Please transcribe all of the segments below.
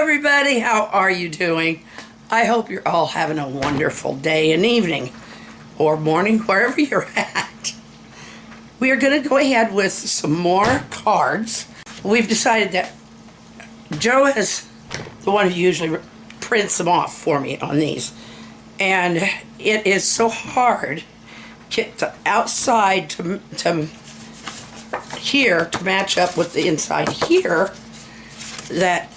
everybody, how are you doing? I hope you're all having a wonderful day and evening or morning, wherever you're at. We are going to go ahead with some more cards. We've decided that Joe is the one who usually prints them off for me on these, and it is so hard to get the outside to here to match up with the inside here that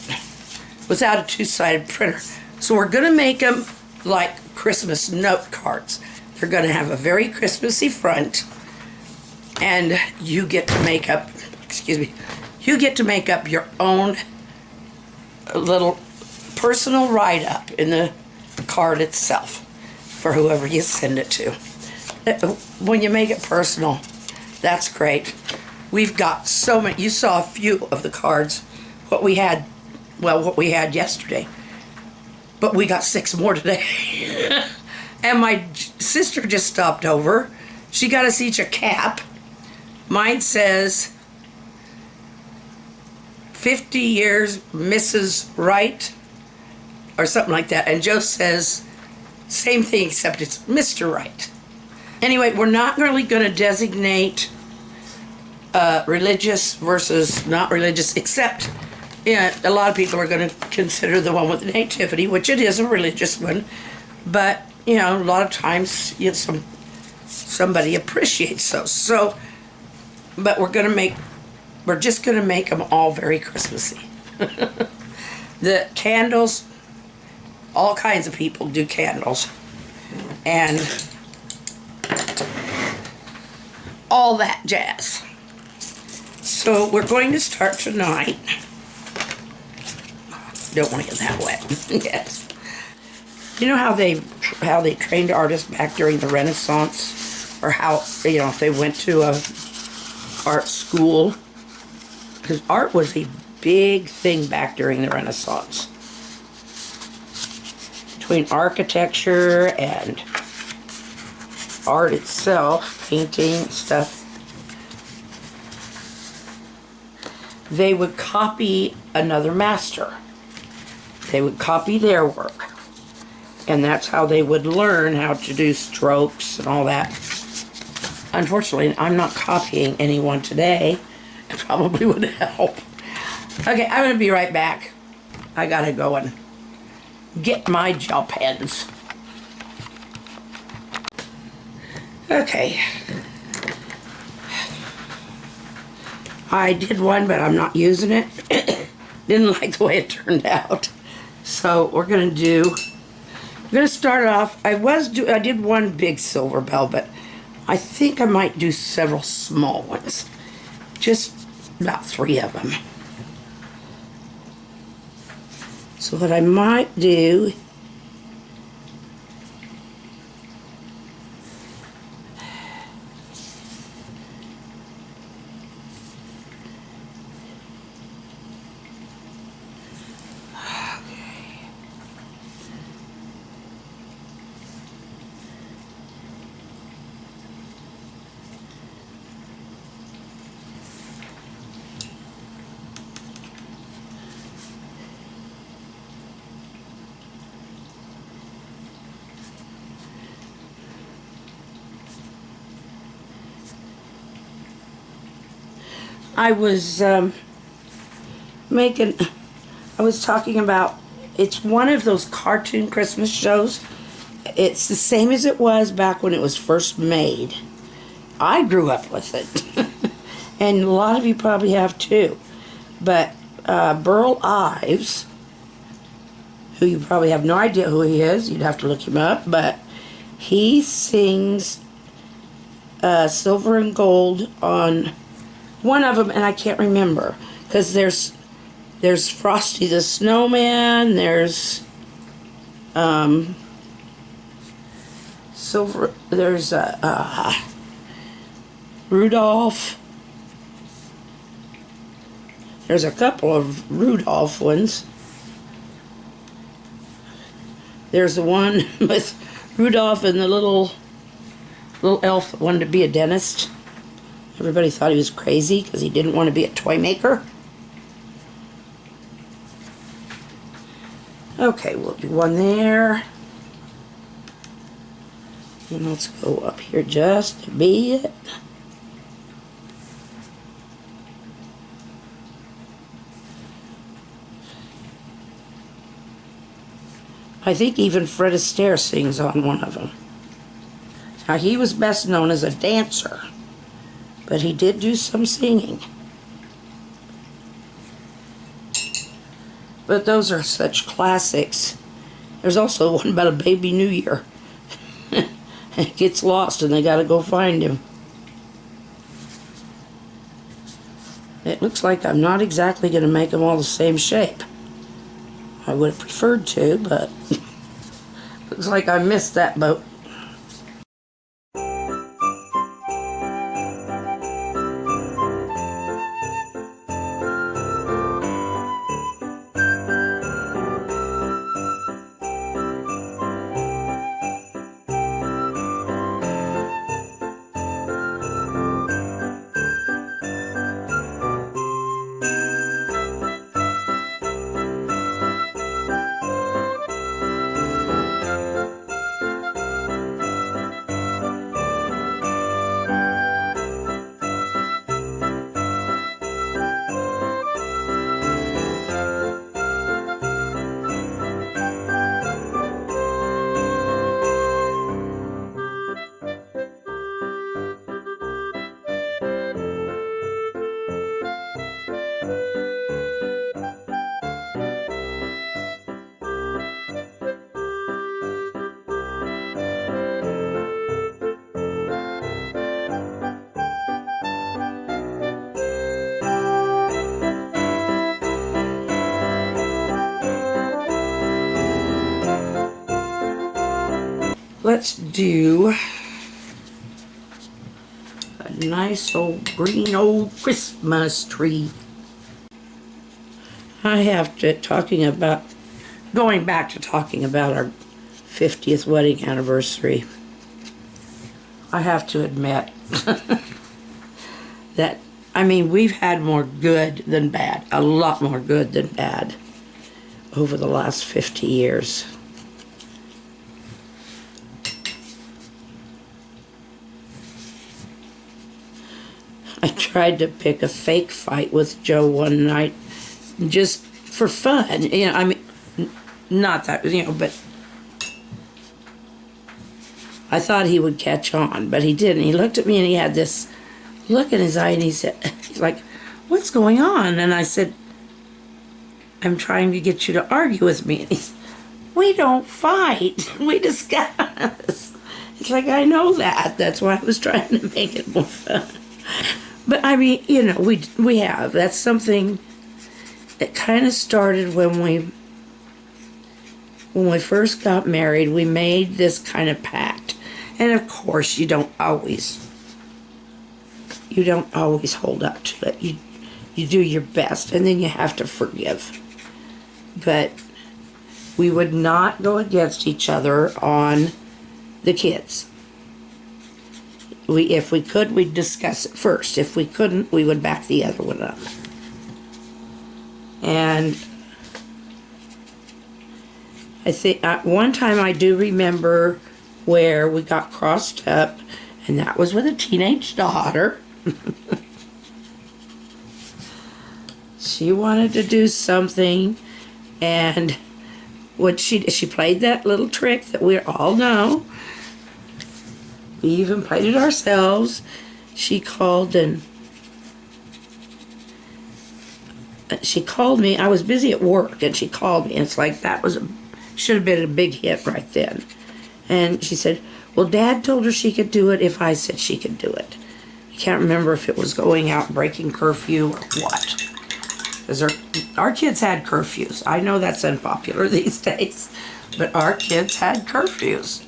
without a two-sided printer. So we're going to make them like Christmas note cards. They're going to have a very Christmassy front, and you get to make up, you get to make up your own little personal write-up in the card itself for whoever you send it to. When you make it personal, that's great. We've got so many. You saw a few of the cards, what we had yesterday, but we got 6 more today. And my sister just stopped over. She got us each a cap. Mine says 50 years Mrs. Wright or something like that, and Joe says same thing except it's Mr. Wright. Anyway, we're not really going to designate religious versus not religious, except a lot of people are going to consider the one with the nativity, which it is a religious one, but a lot of times somebody appreciates those. So, but we're just going to make them all very Christmassy. The candles, all kinds of people do candles, and all that jazz. So we're going to start tonight. Don't want to get that wet. Yes. You know how they trained artists back during the Renaissance, or how if they went to a art school, because art was a big thing back during the Renaissance. Between architecture and art itself, painting stuff, they would copy another master. They would copy their work. And that's how they would learn how to do strokes and all that. Unfortunately, I'm not copying anyone today. It probably would help. Okay, I'm going to be right back. I got to go and get my gel pens. Okay. I did one, but I'm not using it. Didn't like the way it turned out. So we're going to start off. I did one big silver bell, but I think I might do several small ones. Just about 3 of them. So what I might do, I was talking about, it's one of those cartoon Christmas shows. It's the same as it was back when it was first made. I grew up with it. And a lot of you probably have too. But Burl Ives, who you probably have no idea who he is, you'd have to look him up, but he sings Silver and Gold on one of them, and I can't remember, because there's Frosty the Snowman, there's Silver, there's Rudolph. There's a couple of Rudolph ones. There's the one with Rudolph and the little elf that wanted to be a dentist. Everybody thought he was crazy because he didn't want to be a toy maker. Okay, we'll do one there. And let's go up here just a bit. I think even Fred Astaire sings on one of them. Now, he was best known as a dancer, but he did do some singing. But those are such classics. There's also one about a baby New Year. It gets lost and they gotta go find him. It looks like I'm not exactly gonna make them all the same shape. I would have preferred to, but looks like I missed that boat. Let's do a nice old green old Christmas tree. I have to, going back to talking about our 50th wedding anniversary, I have to admit that, I mean, we've had more good than bad, a lot more good than bad over the last 50 years. I tried to pick a fake fight with Joe one night, just for fun. You know, I mean, not that, you know, but I thought he would catch on, but he didn't. He looked at me and he had this look in his eye and he said, he's like, "What's going on?" And I said, "I'm trying to get you to argue with me." And he said, "We don't fight, we discuss." It's like, I know that. That's why I was trying to make it more fun. But I mean, you know, we have. That's something that kind of started when we first got married. We made this kind of pact, and of course, you don't always hold up to it. You do your best, and then you have to forgive. But we would not go against each other on the kids. If we could, we'd discuss it first. If we couldn't, we would back the other one up. And I think one time I do remember where we got crossed up, and that was with a teenage daughter. She wanted to do something, and what she played that little trick that we all know. We even played it ourselves. She called and she called me. I was busy at work and she called me. And it's like, that should have been a big hit right then. And she said, "Well, Dad told her she could do it if I said she could do it." I can't remember if it was going out, breaking curfew or what. Because our kids had curfews. I know that's unpopular these days, but our kids had curfews.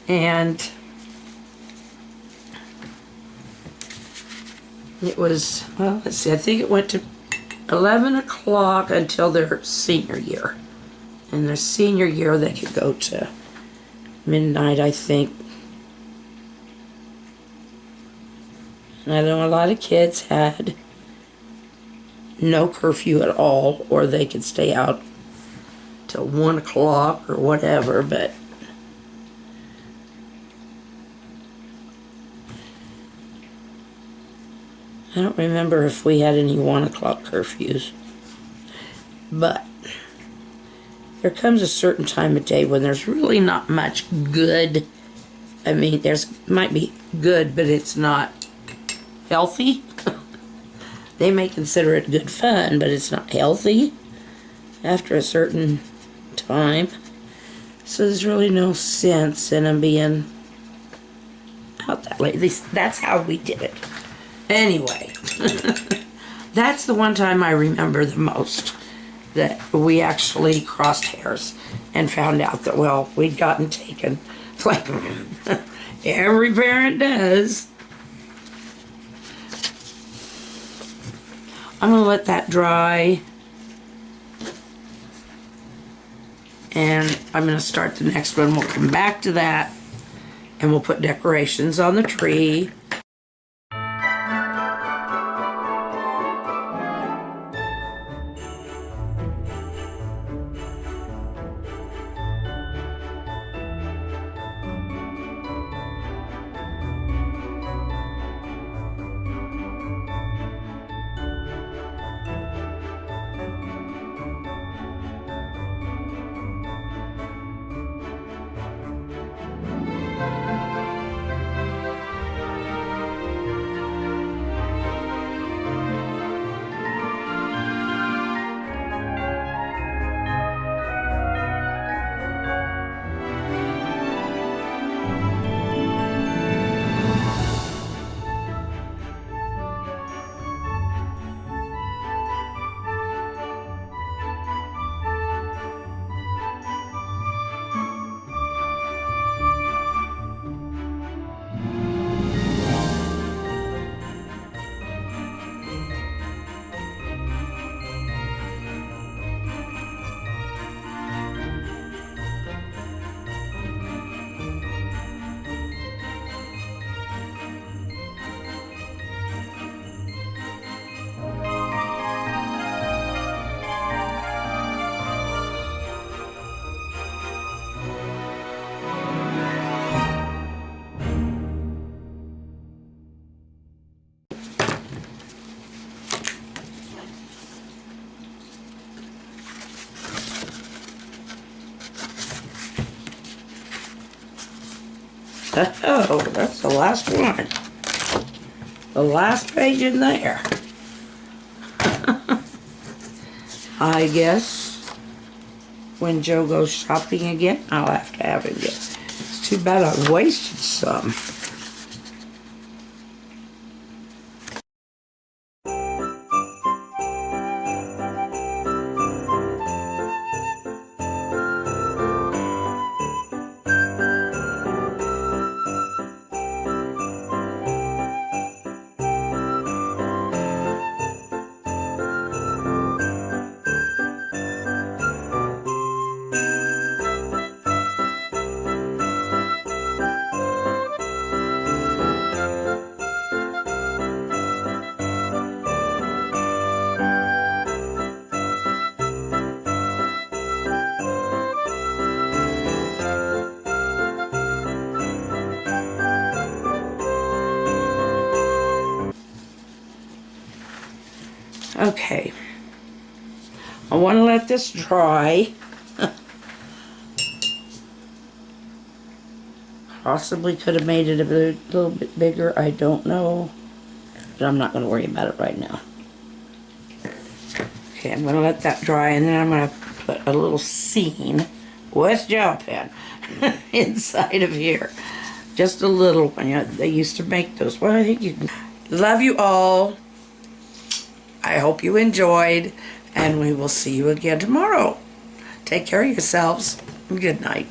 And it was, well, let's see, I think it went to 11 o'clock until their senior year. And their senior year, they could go to midnight, I think. And I know a lot of kids had no curfew at all, or they could stay out till 1 o'clock or whatever, but I don't remember if we had any 1 o'clock curfews. But there comes a certain time of day when there's really not much good. I mean, might be good, but it's not healthy. They may consider it good fun, but it's not healthy after a certain time. So there's really no sense in them being out that late. At least that's how we did it. Anyway, that's the one time I remember the most that we actually crossed hairs and found out that, well, we'd gotten taken. Like every parent does. I'm going to let that dry. And I'm going to start the next one. We'll come back to that. And we'll put decorations on the tree. Oh, that's the last one. The last page in there. I guess when Joe goes shopping again, I'll have to have him get. It's too bad I wasted some. Okay, I want to let this dry. Possibly could have made it a little bit bigger, I don't know. But I'm not going to worry about it right now. Okay, I'm going to let that dry, and then I'm going to put a little scene with gel pen inside of here. Just a little one. You know, they used to make those. Well, I think you can. Love you all. I hope you enjoyed, and we will see you again tomorrow. Take care of yourselves, and good night.